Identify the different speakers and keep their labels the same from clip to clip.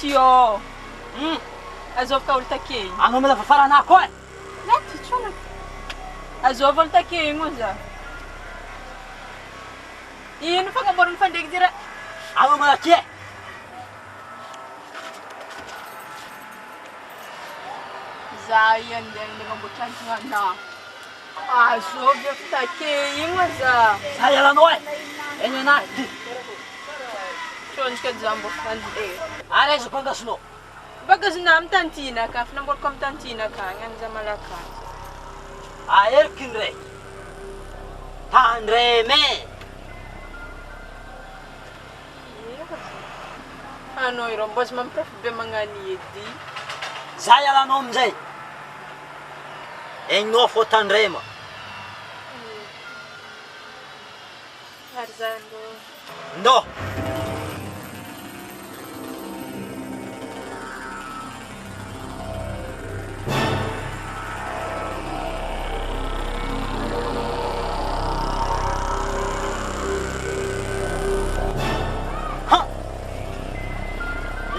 Speaker 1: tio. Azovka olo takeny.
Speaker 2: Agny amina fafarana koa.
Speaker 1: Lety tsona. Azova olo takeny moa za. Ino fagnamboarana fandriky ty ra?
Speaker 2: Agny amina ke.
Speaker 1: Za andeha nagnamboatra antinana. Azova efa takeny moa za.
Speaker 2: Za ialanao e. Eny anahy ty.
Speaker 1: Tsonjika jambo fandeha.
Speaker 2: Arezako angasinao.
Speaker 1: Bagazina amin'ny tantina ka, finamboarako amin'ny tantina ka, ngany za malagasy.
Speaker 2: Aheriko indray. Tandreme.
Speaker 1: Anao ireo mbô azy mampiafy be magnano edy.
Speaker 2: Za ialanao amin'izay. Egninao fô tandrema.
Speaker 1: Ary zany ndô.
Speaker 2: Ndô.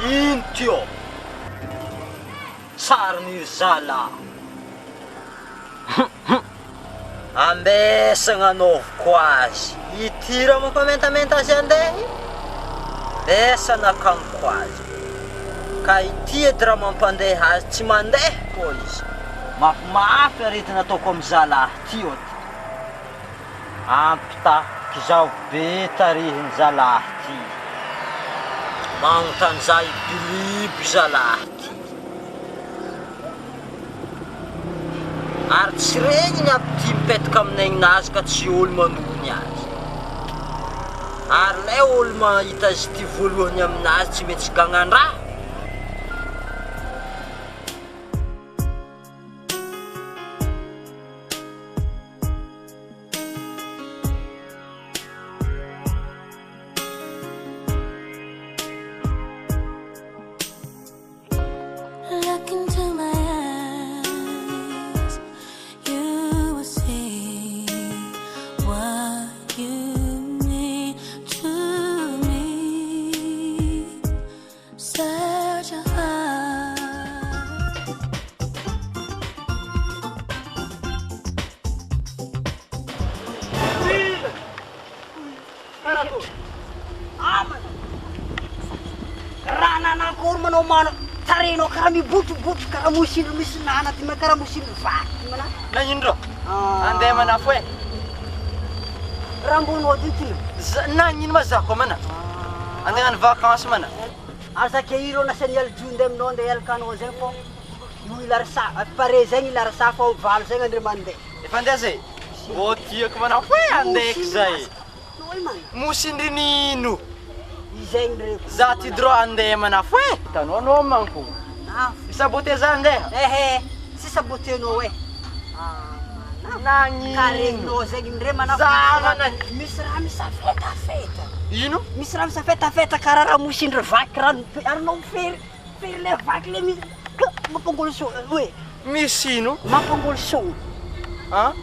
Speaker 2: Intio sariny zala ambesagna anaovako azy itira mampamentamenta azy andeha besana akagnoko azy ka ity edy raha mampandeha azy tsy mandeha koa izy mafimafy aretina ataoko amin'ny zalahy ty ôty ampitaky zao be tarihiny zalahy ty magnontany za ibiliby zalahy ty ary tsy regniny aby ty mipetaka amin'aignazy ka tsy olo manony azy ary lay olo mahita azy ty voalohany aminazy tsy mety tsy gagnan-draha tarenao karaha mibotrobotra karaha mosindro misy nana ty ma karaha mosindro vaky mana
Speaker 3: nagnino andeha manafo e
Speaker 2: raha mbonao ty ty
Speaker 3: nagnino ma zako mana andeha hagnano vacance mana
Speaker 2: azake ireo nasany aljonde aminao andeha ialakanao zay fô io ilarasa pare zegny ilarasa fô valo zegny andre mandeha
Speaker 3: efa andeha zay mbô tiako manafo e andehako zay mosindry nino
Speaker 2: izegny reko
Speaker 3: za ty droit andeha manafo e hitanao anao manko isabote za andeha
Speaker 2: ehe tsy sabotenao e
Speaker 3: nagnino
Speaker 2: karegnao zegny ndre manafo
Speaker 3: za mana
Speaker 2: misy raha misafetafeta
Speaker 3: ino
Speaker 2: misy raha misafetafeta karaha raha mosindry vaky raha aranao fery le vaky le misy mampangolo so oe
Speaker 3: misy ino
Speaker 2: mampangolo so
Speaker 3: ha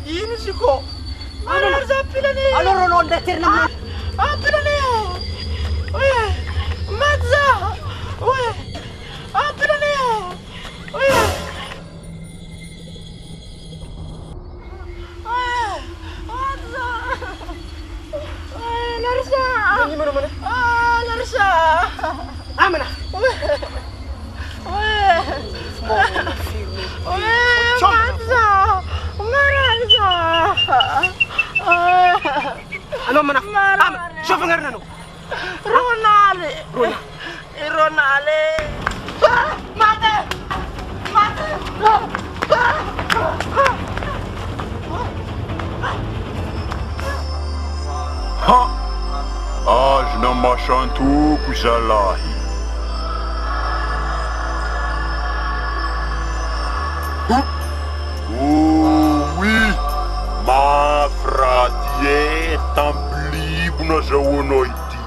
Speaker 3: ino izy ko marary za pilany
Speaker 2: alors anao andeha terina
Speaker 3: pilany oe maty za oe pilany oe maty za Larissa Larissa
Speaker 2: amana ano mana shofa ngarna no
Speaker 3: Ronale Ronale mate
Speaker 4: ha azo namashantoko zalahy oui mafraty e tamplibona zahoanao ity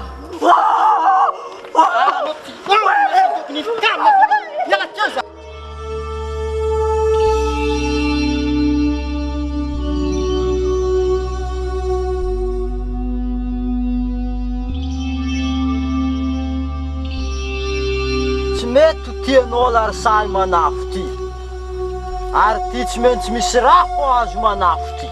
Speaker 2: tian'olo ary sahy manafo ty. Ary ty tsy maintsy misy raha fo azo manafo ty.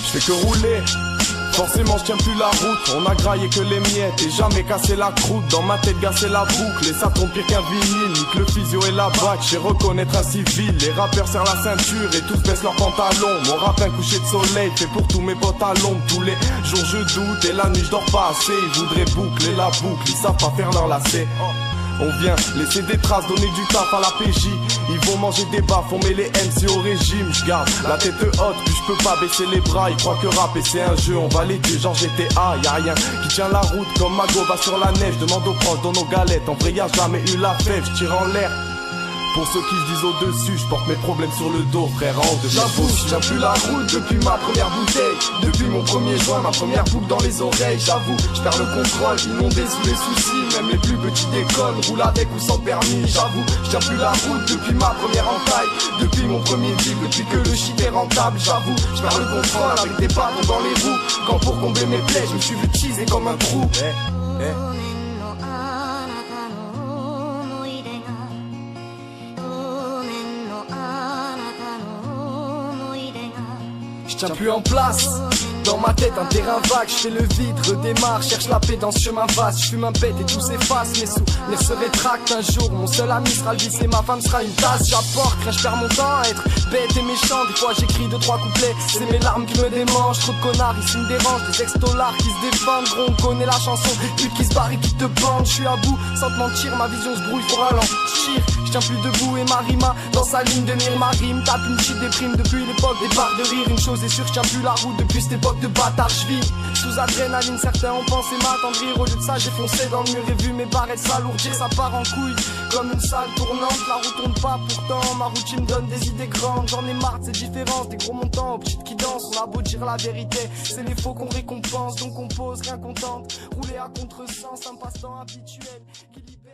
Speaker 5: Je fais que rouler, forcément je tiens plus la route. On a graillé que les miettes et jamais cassé la croûte. Dans ma tête gasser la boucle et ça tombe pire qu'un vinyle. Nique le physio et la bac, je sais reconnaître un civil. Les rappeurs serrent la ceinture et tous baissent leurs pantalons. Mon rap un coucher de soleil fait pour tous mes potes à l'ombre. Tous les jours je doute et la nuit je dors pas assez. Ils voudraient boucler la boucle, ils savent pas faire leur lacet. On vient laisser des traces, donner du taf à la PJ. Ils vont manger des baffes, on met les MC au régime. J'garde la tête haute, puis je peux pas baisser les bras. Ils croient que rapper c'est un jeu, on va les tuer genre GTA. Y'a rien qui tient la route comme Mago va sur la neige. Demande aux proches dans nos galettes, en vrai y'a jamais eu la fève. J'tire en l'air. Pour ceux qui se disent au-dessus, je porte mes problèmes sur le dos, frère. J'avoue, je tiens plus la route depuis ma première bouteille. Depuis mon premier joint, ma première boucle dans les oreilles. J'avoue, je perds le contrôle, inondé sous les soucis. Même les plus petits déconnent, roulent avec ou sans permis. J'avoue, je tiens plus la route depuis ma première entaille. Depuis mon premier deal, depuis que le shit est rentable. J'avoue, je perds le contrôle avec des bâtons dans les roues. Quand pour combler mes plaies, je me suis vu teaser comme un trou. Je tiens plus en place. Dans ma tête un terrain vague, je fais le vide, redémarre, cherche la paix dans ce chemin vaste. Je fume un pet et tout s'efface, mes souvenirs se rétractent un jour. Mon seul ami sera le vice et ma femme sera une tasse. J'apporte, rien, je perds mon temps à être bête et méchant. Des fois j'écris 2-3 couplets, c'est mes larmes qui me démangent. Trop de connards, ici me dérangent, des ex-dollars qui se défendent. Gros, on connaît la chanson, pute qui se barre et qui te bande. Je suis à bout, sans te mentir, ma vision se brouille, faut ralentir. Je tiens plus debout et ma rima dans sa ligne de mire. Ma rime tape une petite déprime depuis l'époque des barres de rire. Une chose est sûre, je tiens plus la route depuis cette époque de bâtard. Je vis sous adrénaline, certains ont pensé m'attendrir. Au lieu de ça, j'ai foncé dans le mur et vu mes barrettes s'alourdir. Ça part en couille comme une salle tournante. La roue tourne pas pourtant, ma routine me donne des idées grandes. J'en ai marre de ces différences, des gros montants aux petites qui dansent. On a beau dire la vérité, c'est les faux qu'on récompense. Donc on pose, rien contente, rouler à contresens, un passe-temps habituel qui libère.